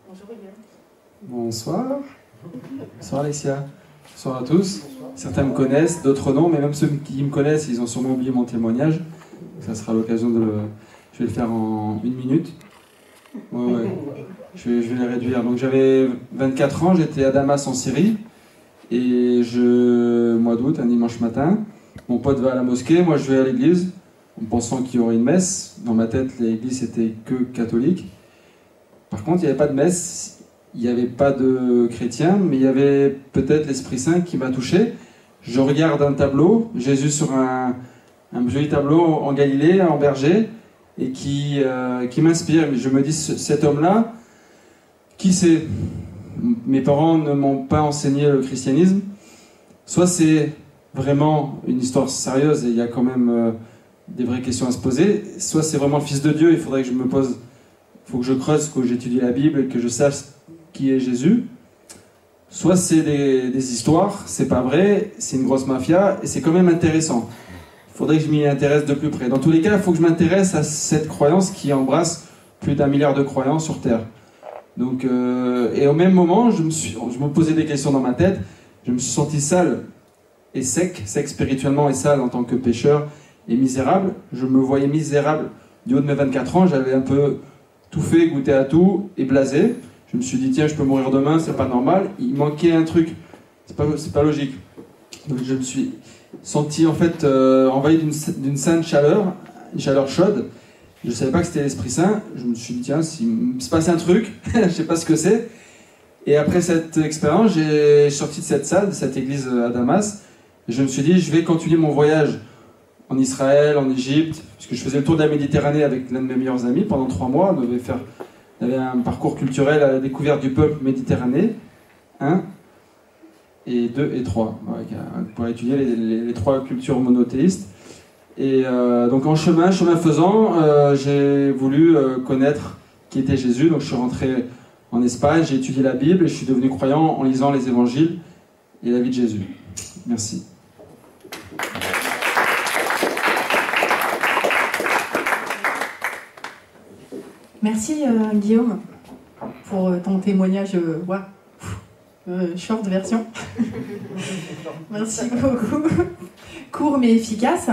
Bonjour Guillaume. Bonsoir. Bonsoir Alexia. Bonsoir à tous. Certains me connaissent, d'autres non, mais même ceux qui me connaissent, ils ont sûrement oublié mon témoignage. Ça sera l'occasion de le... Je vais le faire en 1 minute. Ouais. Je vais les réduire. Donc j'avais 24 ans, j'étais à Damas en Syrie. Et mois d'août, un dimanche matin, mon pote va à la mosquée, moi je vais à l'église, en pensant qu'il y aurait une messe. Dans ma tête, l'église était que catholique. Par contre, il n'y avait pas de messe, il n'y avait pas de chrétien, mais il y avait peut-être l'Esprit Saint qui m'a touché. Je regarde un tableau, Jésus sur un joli tableau en Galilée, en berger, et qui m'inspire. Je me dis, cet homme-là, qui c'est ? Mes parents ne m'ont pas enseigné le christianisme. Soit c'est vraiment une histoire sérieuse et il y a quand même des vraies questions à se poser, soit c'est vraiment le Fils de Dieu, il faudrait que je me pose, il faut que je creuse, que j'étudie la Bible et que je sache qui est Jésus. Soit c'est des histoires, c'est pas vrai, c'est une grosse mafia et c'est quand même intéressant. Il faudrait que je m'y intéresse de plus près. Dans tous les cas, il faut que je m'intéresse à cette croyance qui embrasse plus d'1 milliard de croyants sur Terre. Donc, et au même moment, je me posais des questions dans ma tête. Je me suis senti sale et sec spirituellement et sale en tant que pécheur et misérable. Je me voyais misérable du haut de mes 24 ans. J'avais un peu tout fait, goûté à tout et blasé. Je me suis dit, tiens, je peux mourir demain, c'est pas normal. Il manquait un truc, c'est pas logique. Donc je me suis senti en fait envahi d'une sainte chaleur, une chaleur chaude. Je ne savais pas que c'était l'Esprit Saint. Je me suis dit, tiens, s'il se passe un truc, je ne sais pas ce que c'est. Et après cette expérience, j'ai sorti de cette salle, de cette église à Damas. Et je me suis dit, je vais continuer mon voyage en Israël, en Égypte, puisque je faisais le tour de la Méditerranée avec l'un de mes meilleurs amis pendant 3 mois. On avait un parcours culturel à la découverte du peuple méditerranéen. 1, et 2 et 3. Pour étudier les 3 cultures monothéistes. Et donc en chemin faisant, j'ai voulu connaître qui était Jésus. Donc je suis rentré en Espagne, j'ai étudié la Bible et je suis devenu croyant en lisant les évangiles et la vie de Jésus. Merci. Merci Guillaume pour ton témoignage short version. Merci beaucoup. Court mais efficace.